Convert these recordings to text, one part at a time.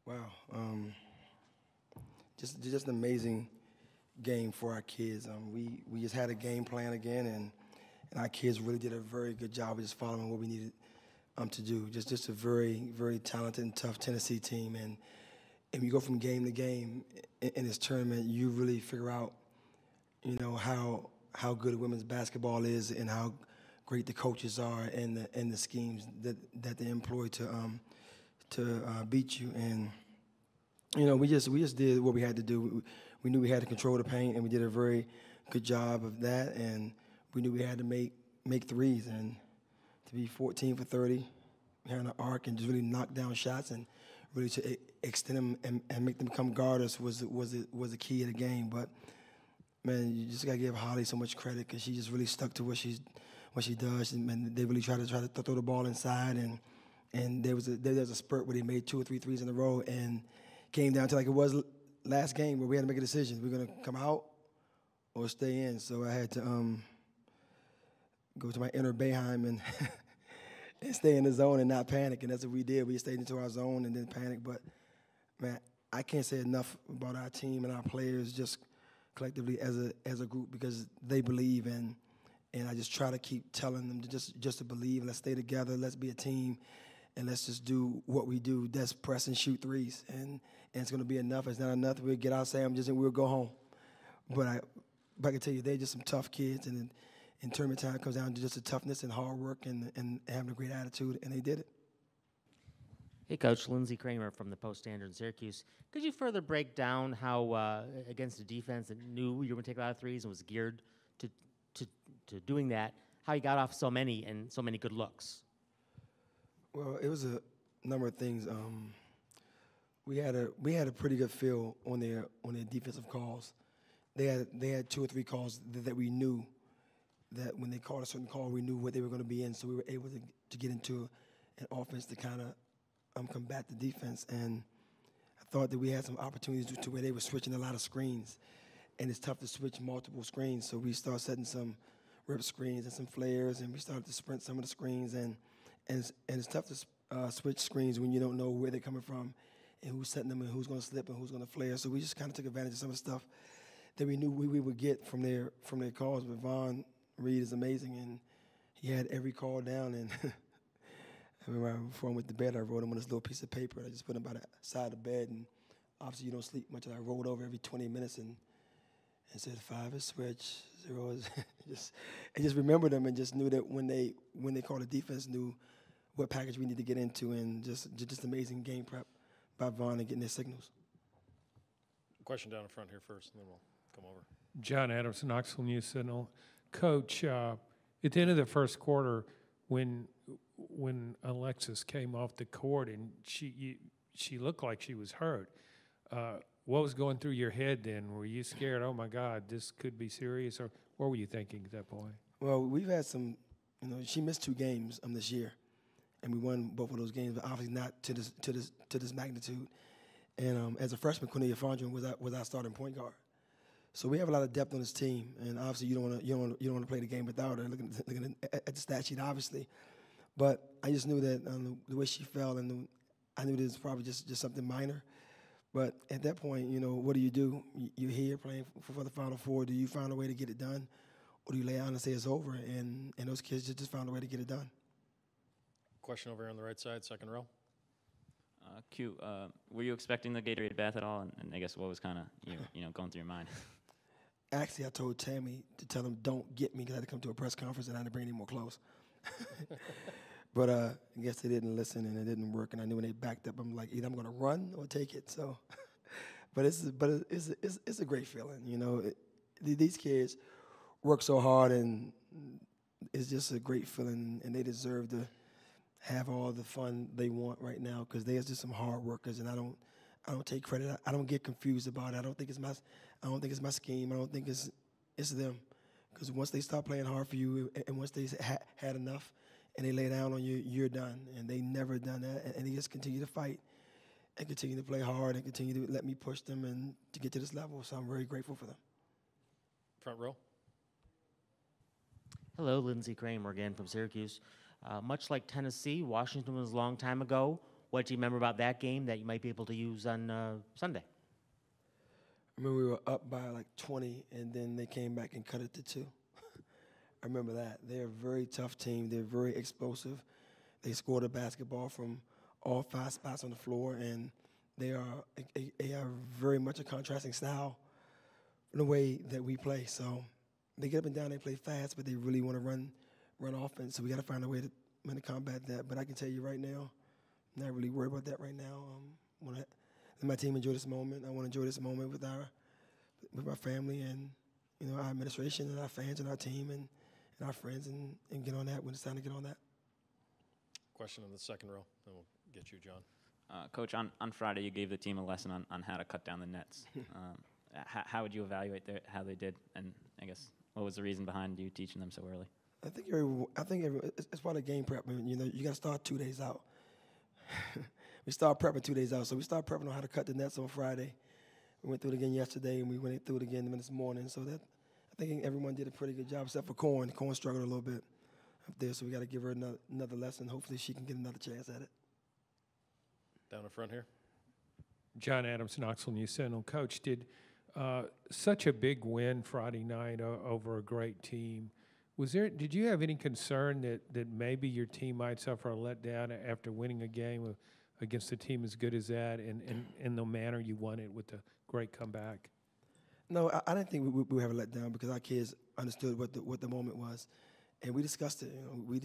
Wow. Just an amazing game for our kids. We just had a game plan again, and our kids really did a very good job of just following what we needed to do. Just a very, very talented and tough Tennessee team. And you go from game to game in this tournament, you really figure out, how good women's basketball is and how great the coaches are and the schemes that they employ to beat you. And we just did what we had to do. We knew we had to control the paint, and we did a very good job of that. And we knew we had to make threes, and to be 14 for 30 behind the arc and just really knock down shots and really to extend them and make them come guard us was the key of the game. But man, you just gotta give Holly so much credit because she just really stuck to what she does, and they really try to throw the ball inside. And there was a spurt where they made 2 or 3 threes in a row, and came down to like it was last game where we had to make a decision: we're gonna come out or stay in. So I had to go to my inner Boeheim and and stay in the zone and not panic, and that's what we did. We stayed into our zone and didn't panic. But man, I can't say enough about our team and our players just collectively as a group, because they believe, and I just try to keep telling them to just to believe. Let's stay together. Let's be a team, and let's just do what we do. That's press and shoot threes, and it's going to be enough. If it's not enough, we'll get our sandwiches and we'll go home. But I can tell you, they're just some tough kids, and in tournament time, it comes down to just the toughness and hard work and having a great attitude, and they did it. Hey, Coach. Lindsey Kramer from the Post-Standard in Syracuse. Could you further break down how, against a defense that knew you were going to take a lot of threes and was geared to doing that, how you got off so many and so many good looks? Well, it was a number of things. We had a pretty good feel on their defensive calls. They had 2 or 3 calls that we knew that when they called a certain call, we knew what they were going to be in, so we were able to get into an offense to kind of combat the defense. And I thought that we had some opportunities to where they were switching a lot of screens, and it's tough to switch multiple screens. So we started setting some rip screens and some flares, and we started to sprint some of the screens. And it's tough to switch screens when you don't know where they're coming from and who's setting them and who's going to slip and who's going to flare. So we just kind of took advantage of some of the stuff that we knew we would get from their calls. But Von Reed is amazing, and he had every call down. And I remember before I went to bed, I wrote him on this little piece of paper. I just put him by the side of the bed, and obviously you don't sleep much. And I rolled over every 20 minutes and said 5 is switch, 0 is just remembered them, and just knew that when they called the defense, knew what package we need to get into, and just amazing game prep by Von and getting their signals. Question down in front here first, and then we'll come over. John Adams, Knoxville News Sentinel. Coach, at the end of the first quarter, when Alexis came off the court and she looked like she was hurt, what was going through your head then? Were you scared, oh my God, this could be serious, or what were you thinking at that point? Well, we've had some, she missed 2 games this year, and we won both of those games, but obviously not to this magnitude. And as a freshman, Cornelia Fondren was our starting point guard. So we have a lot of depth on this team, and obviously you don't want to play the game without her. Looking at the stat sheet, obviously, but I just knew that the way she fell, and I knew this was probably just something minor. But at that point, what do? You're here playing for the Final Four. Do you find a way to get it done, or do you lay down and say it's over? And those kids just found a way to get it done. Question over here on the right side, second row. Q, were you expecting the Gatorade bath at all? And I guess what was kind of going through your mind? Actually, I told Tammy to tell him don't get me because I had to come to a press conference and I didn't bring any more clothes. But I guess they didn't listen and it didn't work. And I knew when they backed up, I'm like, either I'm going to run or take it. So, but it's a great feeling. These kids work so hard, and it's just a great feeling, and they deserve to have all the fun they want right now because they are just some hard workers, and I don't take credit. I don't get confused about it. I don't think it's my scheme. I don't think it's them, because once they start playing hard for you, and once they had enough, and they lay down on you, you're done. And they never done that, and they just continue to fight, and continue to play hard, and continue to let me push them and to get to this level. So I'm very grateful for them. Front row. Hello, Lindsey Kramer again from Syracuse. Much like Tennessee, Washington was a long time ago. what do you remember about that game that you might be able to use on Sunday? I remember we were up by like 20, and then they came back and cut it to 2. I remember that. They're a very tough team. They're very explosive. They scored a basketball from all 5 spots on the floor, and they are very much a contrasting style in the way that we play. So they get up and down, they play fast, but they really want to run offense. So we got to find a way to combat that. But I can tell you right now, I'm not really worried about that right now. I want to let my team enjoy this moment. I want to enjoy this moment with my family and our administration and our fans and our team and our friends and get on that when it's time to get on that. Question in the second row, then we'll get you, John. Coach, on Friday you gave the team a lesson on how to cut down the nets. How would you evaluate how they did, and I guess what was the reason behind you teaching them so early? I think it's part of game prep. I mean, you got to start 2 days out. We start prepping 2 days out, so we start prepping on how to cut the nets on Friday. We went through it again yesterday, and we went through it again this morning. So I think everyone did a pretty good job, except for Corn. Corn struggled a little bit up there, so we got to give her another lesson. Hopefully, she can get another chance at it. Down in front here. John Adams, Knoxville News Sentinel. Coach, did such a big win Friday night over a great team. Did you have any concern that maybe your team might suffer a letdown after winning a game against a team as good as that, and in the manner you won it with the great comeback? No, I didn't think we would have a letdown because our kids understood what the moment was, and we discussed it. We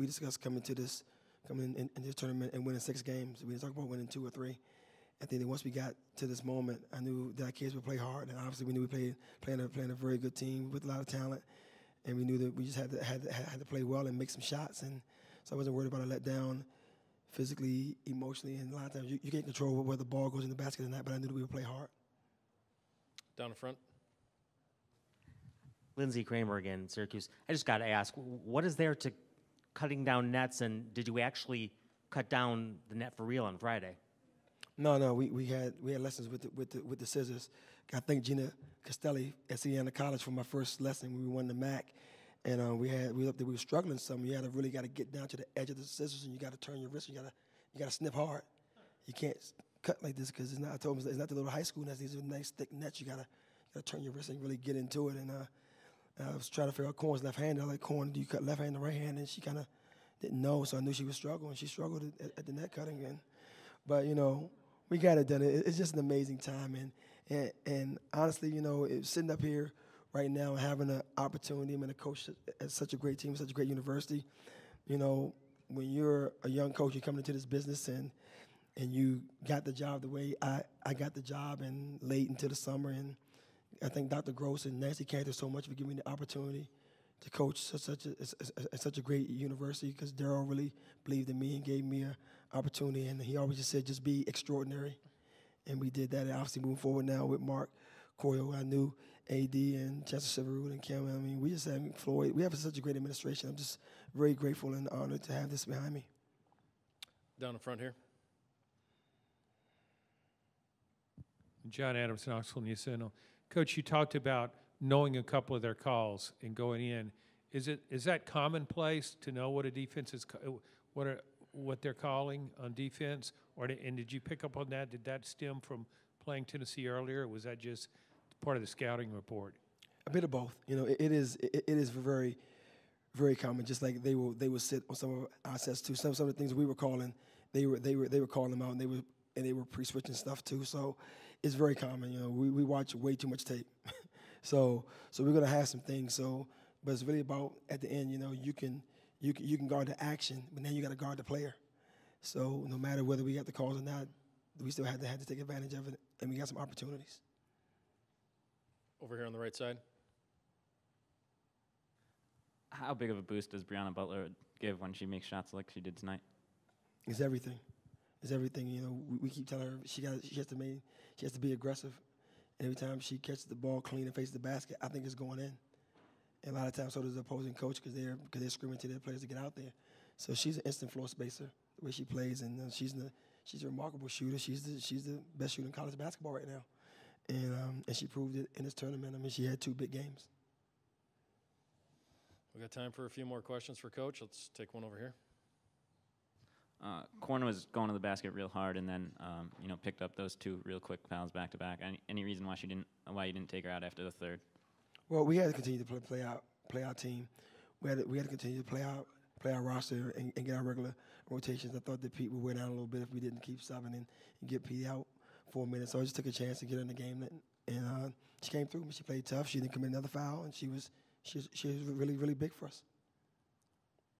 discussed coming in this tournament and winning 6 games. We didn't talk about winning 2 or 3. I think that once we got to this moment, I knew that our kids would play hard, and obviously we knew we playing a very good team with a lot of talent, and we knew that we just had to play well and make some shots, and so I wasn't worried about a letdown physically, emotionally, and a lot of times you can't control where the ball goes in the basket or not, but I knew that we would play hard. Down in front. Lindsey Kramer again, Syracuse. I just got to ask, what is there to cutting down nets, and did you actually cut down the net for real on Friday? No, we had lessons with the scissors. I thank Gina Castelli at Siena College for my first lesson when we won the MAC, and we were struggling some. You really got to get down to the edge of the scissors, and you got to turn your wrist. You got to snip hard. You can't cut like this because it's not. I told them it's not the little high school nets. These are nice thick nets. You got to turn your wrist and really get into it. And I was trying to figure out Corn's left-handed. I like, Corn, do you cut left hand or right hand? And she kind of didn't know, so I knew she was struggling. She struggled at the net cutting, but we got it done. It's just an amazing time, and honestly, sitting up here right now and having an opportunity. I'm a coach at such a great team, such a great university. When you're a young coach, you're coming into this business and you got the job the way I got the job, and late into the summer. And I thank Dr. Gross and Nancy Cantor so much for giving me the opportunity to coach such a great university, because Darryl really believed in me and gave me an opportunity, and he always just said, just be extraordinary. And we did that, and obviously moving forward now with Mark Coyle, I knew AD and Chancellor Severud and Kim. I mean, we just have Floyd. We have such a great administration. I'm just very grateful and honored to have this behind me. Down in front here. John Adams, Knoxville News Sentinel. Coach, you talked about knowing a couple of their calls and going in. Is that commonplace to know what a defense is, what they're calling on defense, and did you pick up on that? Did that stem from playing Tennessee earlier, or was that just part of the scouting report? A bit of both. It is very, very common. Just like they will sit on some of our sets too. Some of the things we were calling, they were calling them out, and they were pre-switching stuff too. So it's very common. We watch way too much tape. So we're gonna have some things. But it's really about at the end. You can guard the action, but then you got to guard the player. So no matter whether we got the calls or not, we still had to take advantage of it, and we got some opportunities. Over here on the right side. How big of a boost does Brianna Butler give when she makes shots like she did tonight? It's everything. It's everything. We keep telling her she has to be aggressive. And every time she catches the ball clean and faces the basket, I think it's going in. And a lot of times, so does the opposing coach, because they're screaming to their players to get out there. So she's an instant floor spacer the way she plays, and she's a remarkable shooter. She's the best shooter in college basketball right now, and she proved it in this tournament. I mean, she had 2 big games. We got time for a few more questions for Coach. Let's take one over here. Corner was going to the basket real hard, and then picked up those 2 real quick fouls back to back. Any reason why you didn't take her out after the third? Well, we had to continue to play our team. We had to continue to play our roster and get our regular rotations. I thought that Pete would wear down a little bit if we didn't keep subbing and get Pete out for a minute. So I just took a chance to get her in the game, and she came through. She played tough. She didn't commit another foul, and she was really, really big for us.